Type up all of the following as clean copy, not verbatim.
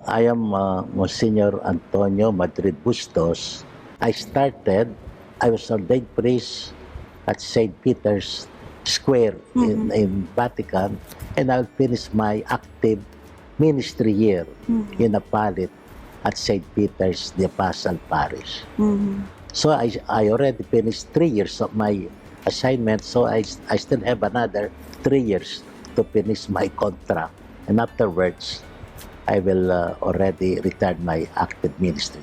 I am Monsignor Antonio Madrid Bustos. I was ordained priest at St.Peter's Square in Vatican, and I'll finish my active ministry year in Apalit at St. Peter's, the Apostle Parish. So I already finished 3 years of my assignment, so I still have another 3 years to finish my contract. And afterwards, I will already return my active ministry.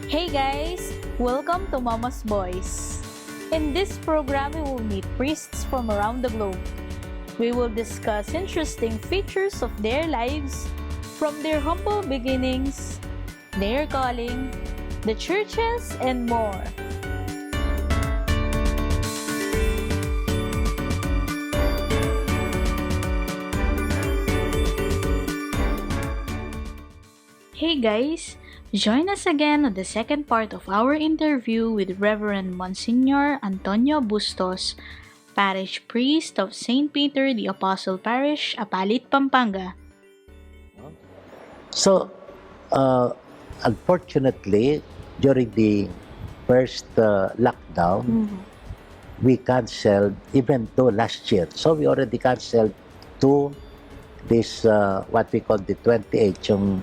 Hey guys! Welcome to Mama's Boys. In this program, we will meet priests from around the globe. We will discuss interesting features of their lives, from their humble beginnings, their calling, the churches, and more. Hey guys! Join us again on the second part of our interview with Reverend Monsignor Antonio Bustos, Parish Priest of St. Peter the Apostle Parish, Apalit, Pampanga. So, unfortunately, during the first lockdown, we canceled, even though last year. So, we already canceled to this, what we call the 28th, yung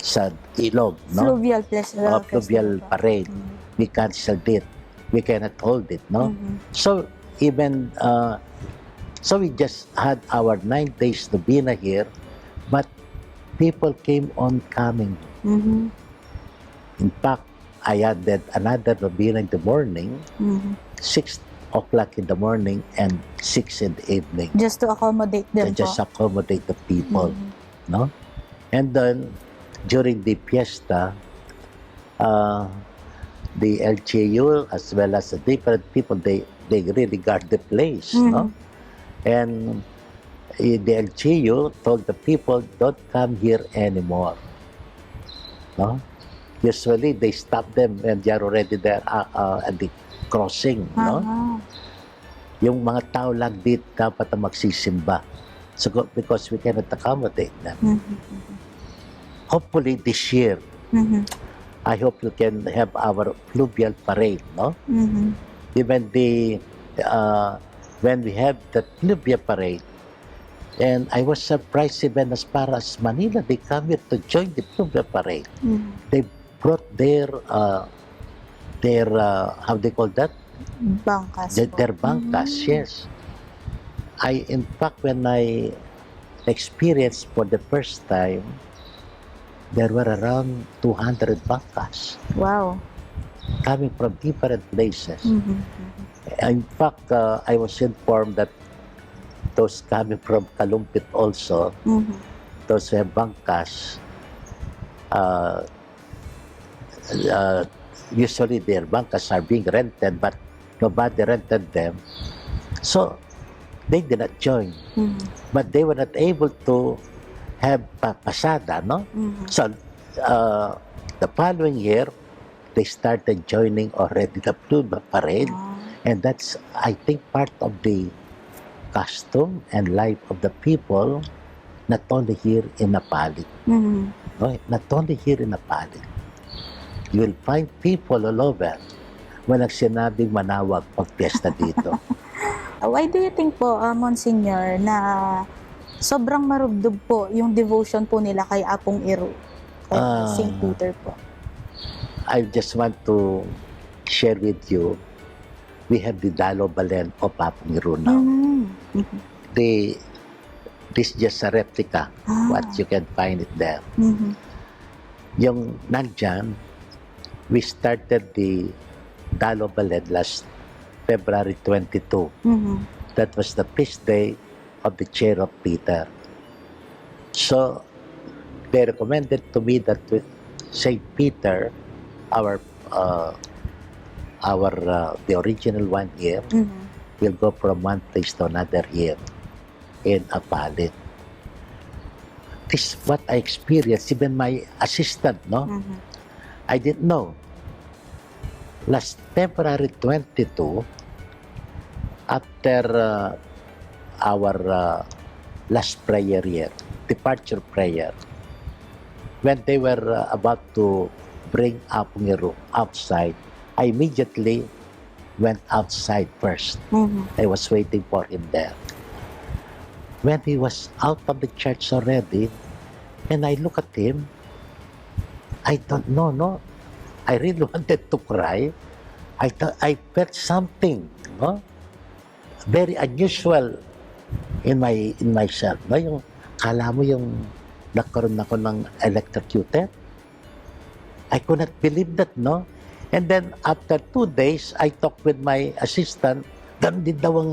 sa Ilog, no? Fluvial parade. We canceled it. We cannot hold it, no? So, even, so we just had our 9 days to be here, but people came on coming. In fact, I added another novena in the morning, 6 o'clock in the morning and 6 in the evening. Just to accommodate them Just accommodate the people, no? And then, during the fiesta, the LGU as well as the different people, they really guard the place, no? And the LGU told the people, don't come here anymore, no? Usually, they stop them when they are already there at the crossing, no? Yung mga tao lang dito dapat na magsisimba. So, because we cannot accommodate them. Hopefully, this year, I hope you can have our fluvial parade, no? Even when we have the fluvial parade, and I was surprised even as far as Manila, they come here to join the fluvial parade. They brought their how they call that? Bangkas. Their bangkas, yes. In fact, when I experienced for the first time, there were around 200 bangkas. Wow. Coming from different places. In fact, I was informed that those coming from Kalumpit also, those who have bangkas, usually their bangkas are being rented, but nobody rented them. So, they did not join. But they were not able to have pasada, no? So, the following year, they started joining already the fluvial parade. And that's, I think, part of the custom and life of the people, not only here in Apalit. No? Not only here in Apalit. You will find people all over. Walang sinabing manawag pag piyesta dito. Why do you think po, Monsignor, na sobrang marubdob po yung devotion po nila kay Apung IRU, kay St. Peter po? I just want to share with you, we have the Dalo Balen of Apung IRU now. This is just a replica, what you can find it there. Yung nandyan, we started the Dalo Balen last February 22. That was the feast day of the chair of Peter. So, they recommended to me that with St. Peter, the original one here, will go from one place to another here in Apalit. This is what I experienced, even my assistant, no? I didn't know. last February 22, after our last prayer here, departure prayer, when they were about to bring APUNG IRU outside, I immediately went outside first. I was waiting for him there. When he was out of the church already, and I look at him, I don't know, no? I really wanted to cry. I felt something, no? Very unusual in myself, no? Yung kala mo yung nagkaroon ako ng electrocuted. I could not believe that, no? And then after 2 days, I talked with my assistant. Dan din daw ang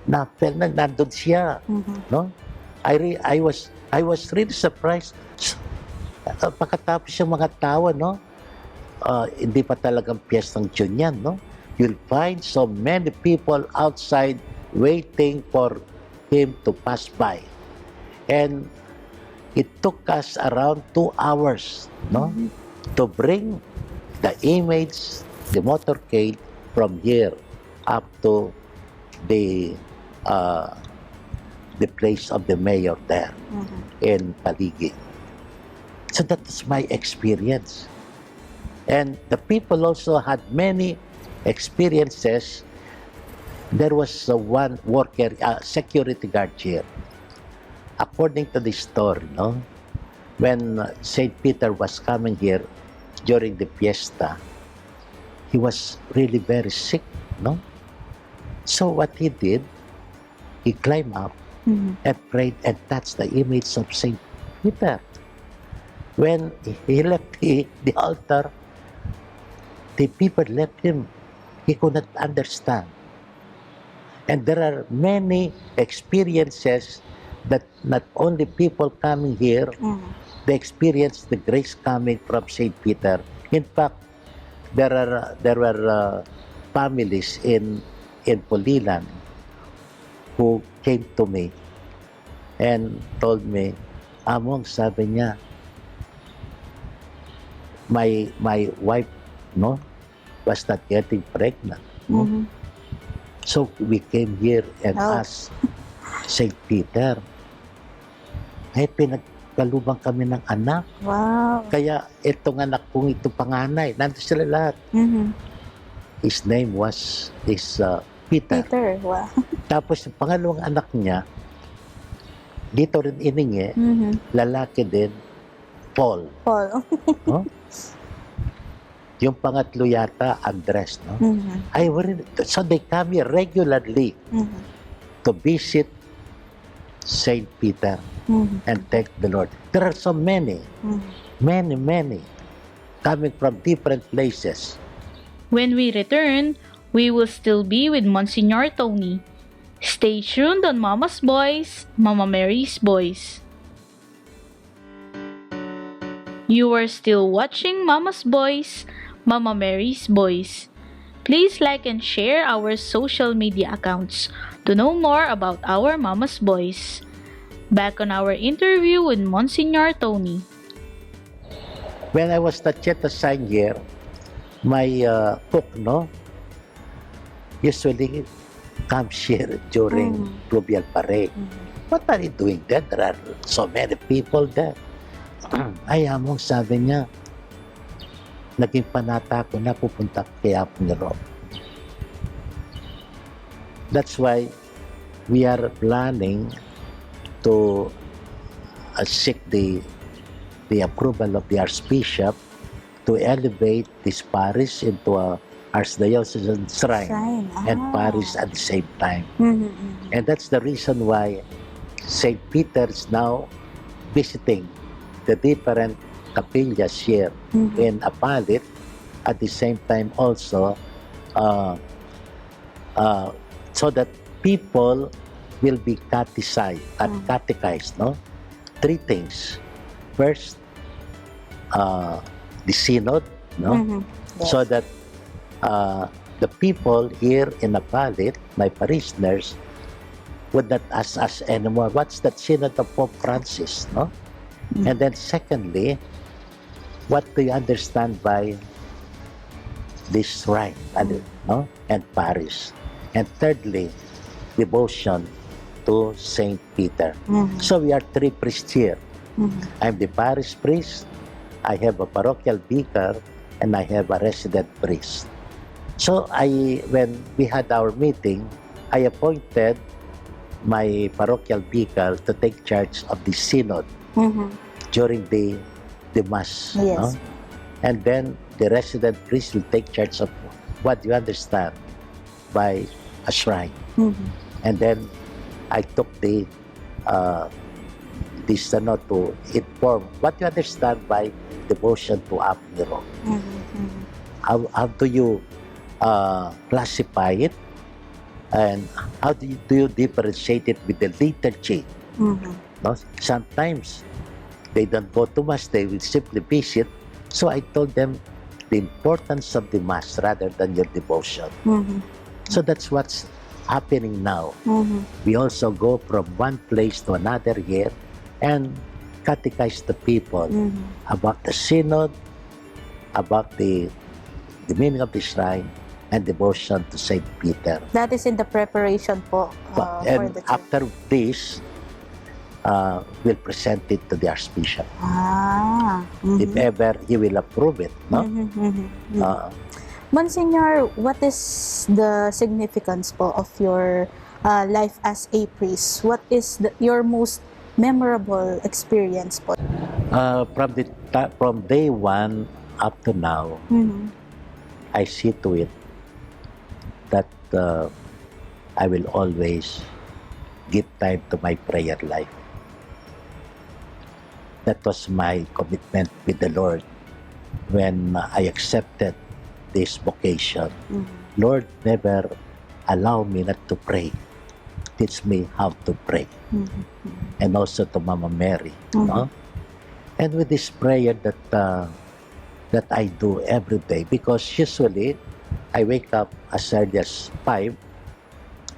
na-feel na nandun siya, no? I was really surprised. Pagkatapos yung mga tao, no? Hindi pa talagang piyestang June yan, no? You'll find so many people outside waiting for him to pass by. And it took us around 2 hours, no? To bring the image, the motorcade from here up to the place of the mayor there in Paligi. So that is my experience. And the people also had many experiences. There was one worker, security guard here. According to the story, no, when St. Peter was coming here during the fiesta, he was really very sick, no? So what he did, he climbed up and prayed and touched the image of St. Peter. When he left the altar, the people left him. He could not understand. And there are many experiences that not only people coming here, they experience the grace coming from St. Peter. In fact, there were families in Pulilan who came to me and told me, Among, sabi niya, my wife, no, was not getting pregnant. No? So we came here and asked St. Peter, ay pinagkalubang kami ng anak. Wow. Kaya itong anak kong ito panganay, nandito sila lahat. His name was Peter. Peter, wow. Tapos yung pangalawang anak niya, dito rin iningi, lalaki din, Paul. Paul. No? Yung pangatlo yata, Andres, no? So they come here regularly to visit St. Peter and thank the Lord. There are so many, many coming from different places. When we return, we will still be with Monsignor Tony. Stay tuned on Mama's Boys, Mama Mary's Boys. You are still watching Mama's Boys, Mama Mary's Boys. Please like and share our social media accounts to know more about our Mama's Boys. Back on our interview with Monsignor Tony. When I was not yet assigned here, my cook, no, usually comes here during Fluvial Parade. What are you doing there? There are so many people there. Ay, Among, sabi niya, naging panata ko na pupunta kay APUNG IRU. That's why we are planning to seek the approval of the Archbishop to elevate this parish into a Archdiocesan shrine and parish at the same time. And that's the reason why St. Peter is now visiting the different capillas here in Apalit, at the same time also so that people will be catechized, no? 3 things. First, the synod, no? Yes. So that the people here in Apalit, my parishioners, would not ask us anymore, what's that synod of Pope Francis, no? And then secondly, what do you understand by this shrine, no? And parish. And thirdly, devotion to Saint Peter. So we are three priests here. I'm the parish priest, I have a parochial vicar, and I have a resident priest. So when we had our meeting, I appointed my parochial vicar to take charge of the synod during the mass. Yes. No? And then the resident priest will take charge of what you understand by a shrine. And then I took the synod to inform what you understand by devotion to APUNG IRU. How do you classify it, and how do you differentiate it with the liturgy? No? Sometimes they don't go to mass, they will simply visit. So I told them the importance of the mass rather than your devotion. So that's what's happening now. We also go from one place to another here and catechize the people about the synod, about the meaning of the shrine, and devotion to Saint Peter. That is in the preparation po for And the church. after this, we'll present it to the Archbishop. If ever he will approve it. No? Monsignor, what is the significance po of your life as a priest? What is your most memorable experience po? From day one up to now, I see to it that I will always give time to my prayer life. That was my commitment with the Lord when I accepted this vocation. Lord, never allow me not to pray. Teach me how to pray. And also to Mama Mary. No? And with this prayer that I do every day, because usually I wake up as early as 5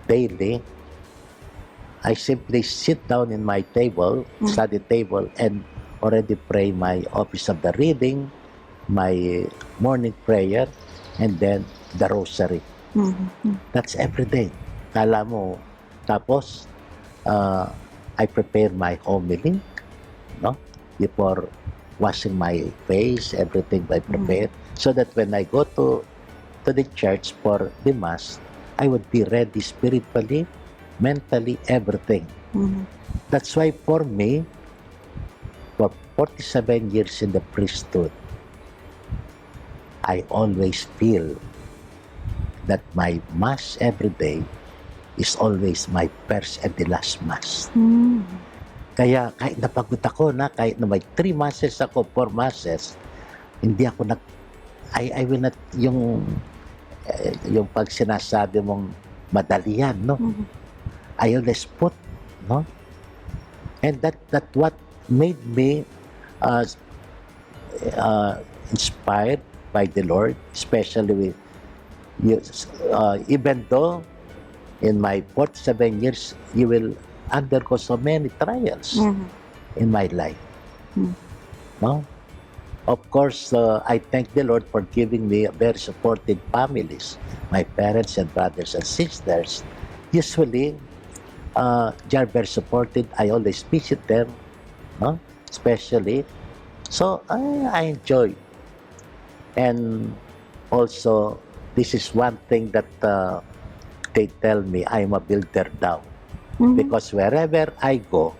daily. I simply sit down in my table, study table, and already pray my office of the reading, my morning prayer, and then the rosary. That's every day. Kala mo. Tapos, I prepare my homily, no? Before washing my face, everything I prepare, so that when I go to the church for the Mass, I would be ready spiritually, mentally, everything. That's why for me, for 47 years in the priesthood, I always feel that my Mass every day is always my first and the last Mass. Kaya kahit napagod ako kahit na may 3 Masses ako, 4 Masses, hindi ako I will not, yung pag sinasabi mong madali yan, no? I always put, no? And that what made me inspired by the Lord, especially with even though in my 47 years, you will undergo so many trials in my life. No? Of course, I thank the Lord for giving me very supportive families. My parents and brothers and sisters, usually, they are very supportive. I always visit them, no? Especially. So, I enjoy. And also, this is one thing that they tell me, I'm a builder daw. Because wherever I go,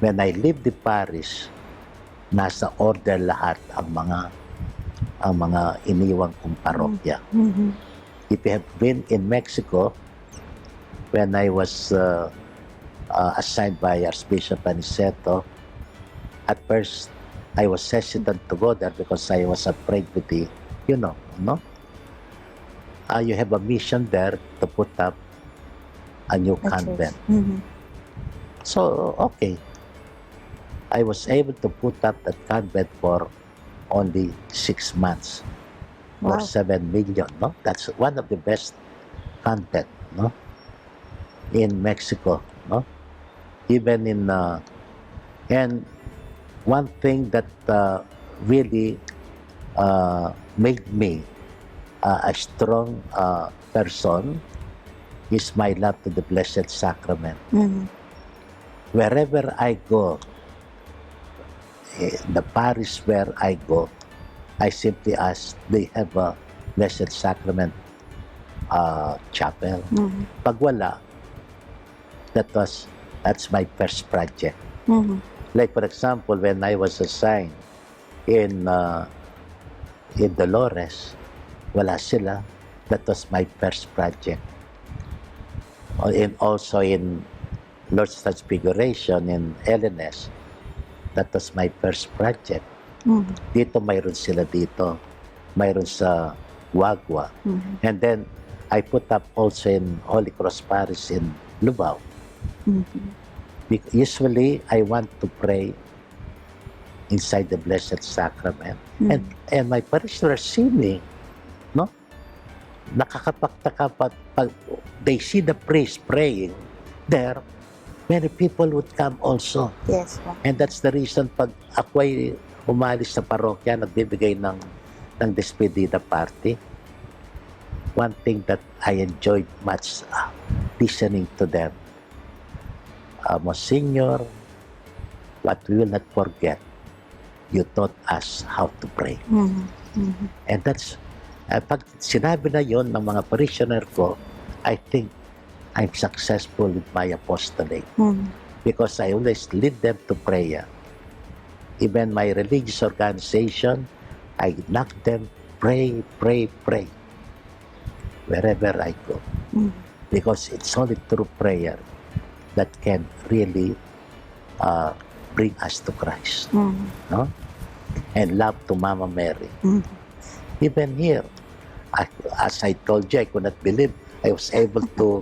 when I leave the parish, nasa order lahat ang mga iniwang kong parokya. If you have been in Mexico, when I was assigned by Archbishop Aniceto, at first I was hesitant to go there because I was afraid with the, no? You have a mission there to put up a new convent. So, okay. I was able to put up that convent for only 6 months. Or 7 million, no? That's one of the best convent, no? In Mexico, no? Even in, and one thing that really made me a strong person is my love to the Blessed Sacrament. Wherever I go, the parish where I go, I simply ask, they have a Blessed Sacrament chapel. Pag wala, that's my first project. Like for example, when I was assigned in Dolores, wala sila. That was my first project. And also in Lord's Transfiguration in LNS, that was my first project. Dito, mayroon sila dito. Mayroon sa Wagwa. And then, I put up also in Holy Cross Parish in Lubao. Usually, I want to pray inside the Blessed Sacrament. And my parishioners see me, no? Nakakapagtaka pag they see the priest praying there, many people would come also. Yes. And that's the reason pag ako'y umalis sa parokya, nagbibigay ng despedida party. One thing that I enjoyed much listening to them. Monsignor, what we will not forget, you taught us how to pray. And that's, pag sinabi na yon ng mga parishioner ko, I think I'm successful with my apostolate. Because I always lead them to prayer. Even my religious organization, I knock them, pray, pray, pray. Wherever I go. Because it's only through prayer that can really bring us to Christ. No? And love to Mama Mary. Even here, as I told you, I could not believe I was able to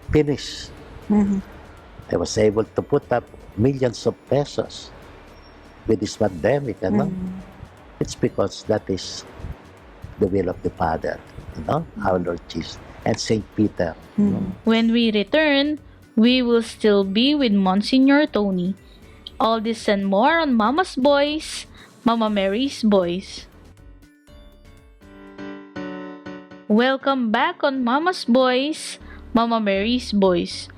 finish. I was able to put up millions of pesos with this pandemic, It's because that is the will of the Father, our Lord Jesus, and Saint Peter. When we return, we will still be with Monsignor Tony. All this and more on Mama's Boys, Mama Mary's Boys. Welcome back on Mama's Boys, Mama Mary's Boys.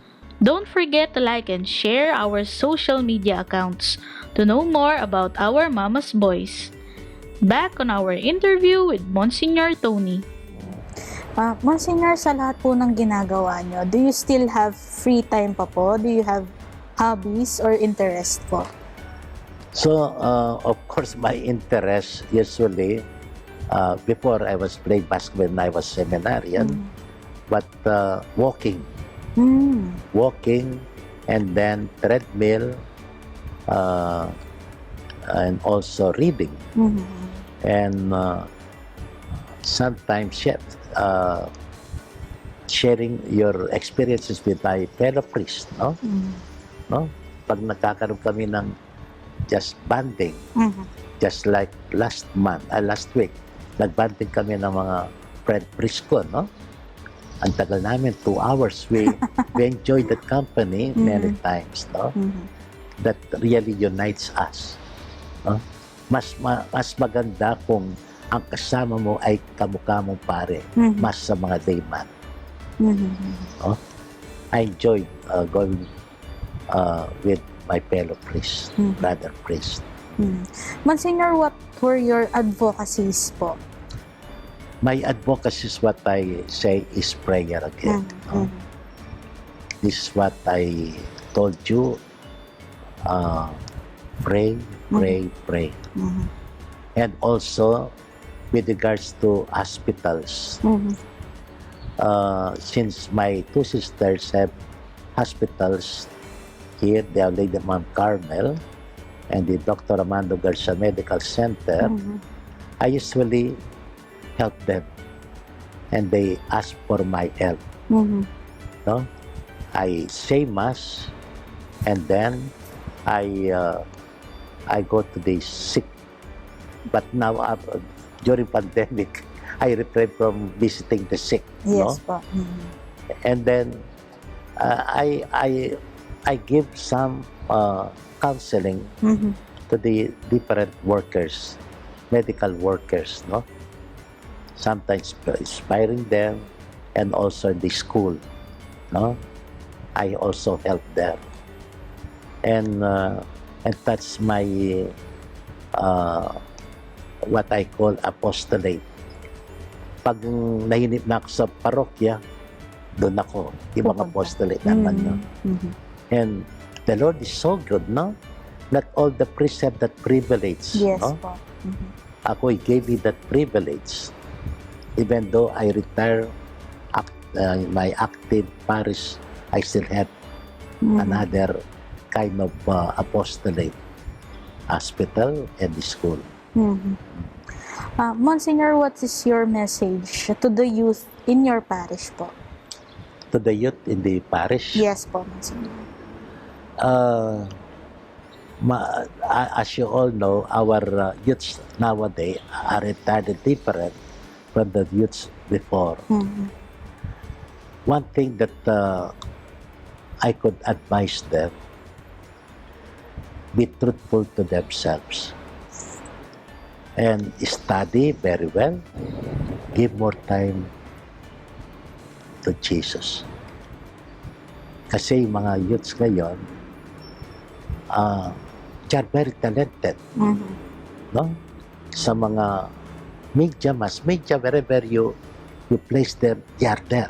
Don't forget to like and share our social media accounts to know more about our Mama's Boys. Back on our interview with Monsignor Tony. Monsignor, sa lahat po ng ginagawa nyo, do you still have free time pa po? Do you have hobbies or interest po? So, of course, my interest usually, before I was playing basketball when I was seminarian, but walking. Walking, and then treadmill, and also reading. And sometimes sharing your experiences with my fellow priest, no? Pag nagkakaroon kami ng just bonding, just like last week, nagbanding kami ng mga friend priest ko, no? Ang tagal namin, 2 hours. We enjoyed that company many times, no? That really unites us. No? Mas maganda kung ang kasama mo ay kamukha mong pare, mas sa mga layman. No? I enjoyed going with my fellow priest, brother priest. Monsignor, what were your advocacies po? My advocacy is what I say is prayer again. No? This is what I told you. Pray, pray, pray. And also, with regards to hospitals, since my 2 sisters have hospitals here, the Our Lady of Mount Carmel and the Dr. Armando Garcia Medical Center, I usually help them, and they ask for my help. No, I say mass, and then I go to the sick. But now during pandemic, I refrain from visiting the sick. Yes, no? po. And then I give some counseling to the different workers medical workers, no? Sometimes inspiring them, and also in the school, no? I also help there, and that's my what I call apostolate. Pag nahinip na ako sa parokya, doon ako, ibang apostolate naman, no? And the Lord is so good, no? Not all the priests have that privilege, Yes no? po. Ako, He gave me that privilege. Even though I retire my active parish, I still have another kind of apostolate, hospital and the school. Monsignor, what is your message to the youth in your parish po? To the youth in the parish? Yes po, Monsignor. As you all know, our youths nowadays are entirely different from the youths before. One thing that I could advise them, be truthful to themselves and study very well, give more time to Jesus. Kasi yung mga youths ngayon, they are very talented, no? Sa mga media, mass media, wherever you place them, they are there.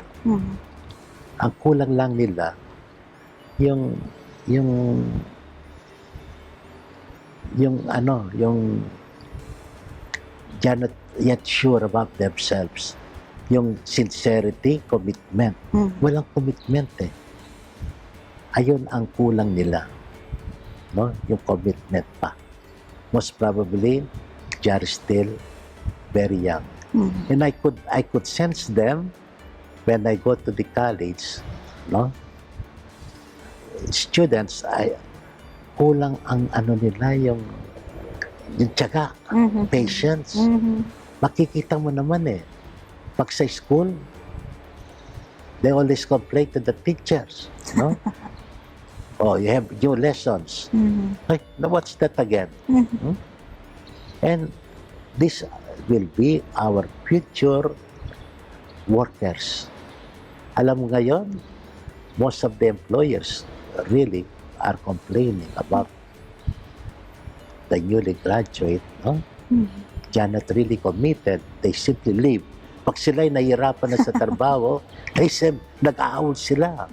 Ang kulang lang nila, yung they are not yet sure about themselves. Yung sincerity, commitment. Walang commitment eh. Ayun ang kulang nila. No? Yung commitment pa. Most probably, they are still very young. And I could sense them when I go to the college, no? Students, kulang ang ano nila, yung tiyaga, patience. Makikita mo naman eh. Pag sa school, they always complain to the teachers, no? Oh, you have new lessons. Like, what's that again? And this will be our future workers. Alam mo ngayon, most of the employers really are complaining about the newly graduate, no? They are not really committed. They simply leave. Pag sila'y nahihirapan na sa trabaho, nag-aawol sila.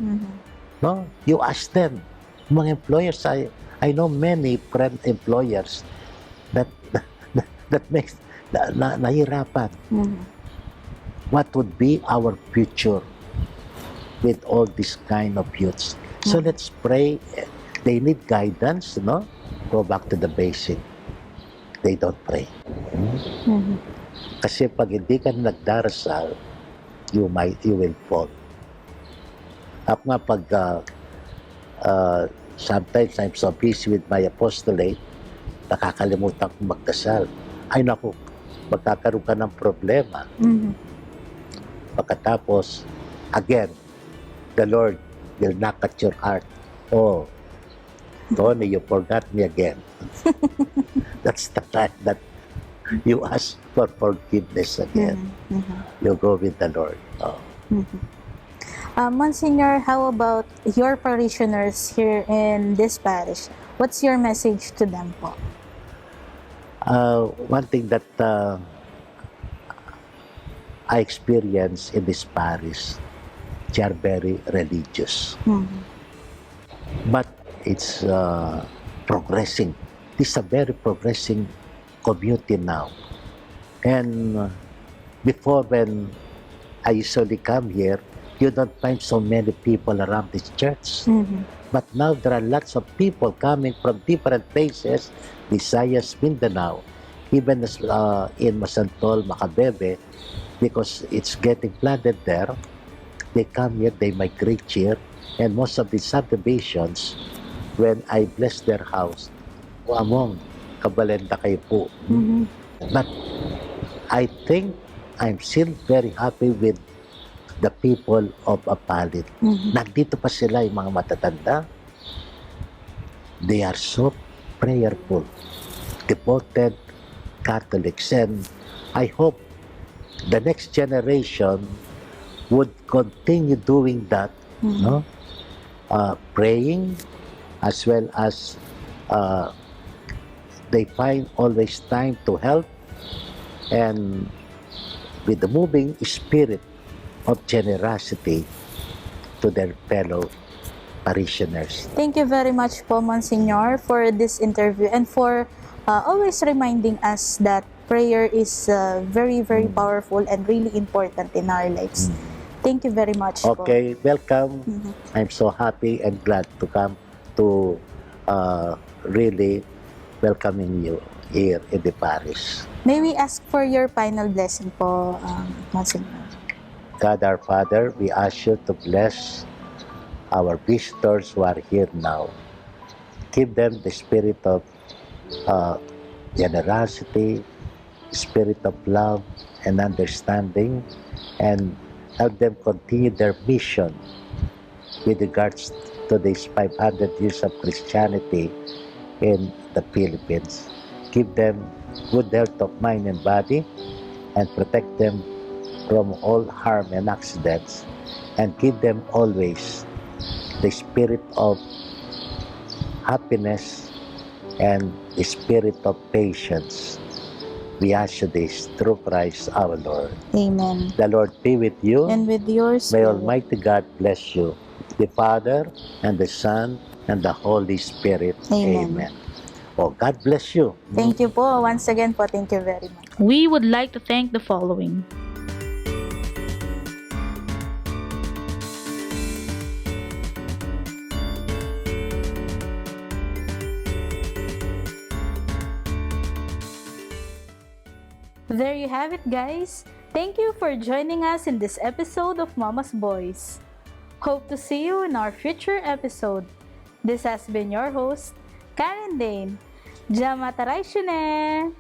No? You ask them. Mga employers, I know many friend employers that makes nahihirapan. What would be our future with all this kind of youths? So let's pray. They need guidance, no? Go back to the basic. They don't pray. Kasi pag hindi ka nagdarasal, you will fall. Ako nga pag sometimes I'm so busy with my apostolate, nakakalimutan kong magdasal. Ay naku, magkakaroon ka ng problema. Pagkatapos, again, the Lord will knock at your heart. Oh, Tony, you forgot me again. That's the time that you ask for forgiveness again. You go with the Lord. Oh. Monsignor, how about your parishioners here in this parish? What's your message to them po? One thing that I experience in this parish, they are very religious. But it's progressing. It's a very progressing community now. And before, when I usually come here, you don't find so many people around this church. But now there are lots of people coming from different places, Visayas, Mindanao, even in Masantol, Macabebe, because it's getting flooded there. They come here, they migrate here, and most of the subdivisions, when I bless their house, among kabalenda kayo po. But I think I'm still very happy with the people of Apalit. Nandito pa sila, yung mga matatanda. They are so prayerful, devoted, Catholics. And I hope the next generation would continue doing that, no? Praying, as well as they find always time to help, and with the moving spirit of generosity to their fellow parishioners. Thank you very much po, Monsignor, for this interview and for always reminding us that prayer is very, very powerful and really important in our lives. Thank you very much po. Okay, welcome. I'm so happy and glad to come to really welcoming you here in the parish. May we ask for your final blessing po, Monsignor? God our Father, we ask you to bless our visitors who are here now. Give them the spirit of generosity, spirit of love and understanding, and help them continue their mission with regards to these 500 years of Christianity in the Philippines. Give them good health of mind and body, and protect them from all harm and accidents, and give them always the spirit of happiness and the spirit of patience. We ask you this through Christ our Lord. Amen. The Lord be with you. And with your May spirit. Almighty God bless you, the Father, and the Son, and the Holy Spirit. Amen. Amen. Oh, God bless you. Thank you po. Once again po, thank you very much. We would like to thank the following. There you have it, guys. Thank you for joining us in this episode of Mama's Boys. Hope to see you in our future episode. This has been your host, Karen Dane. Jamataray shune!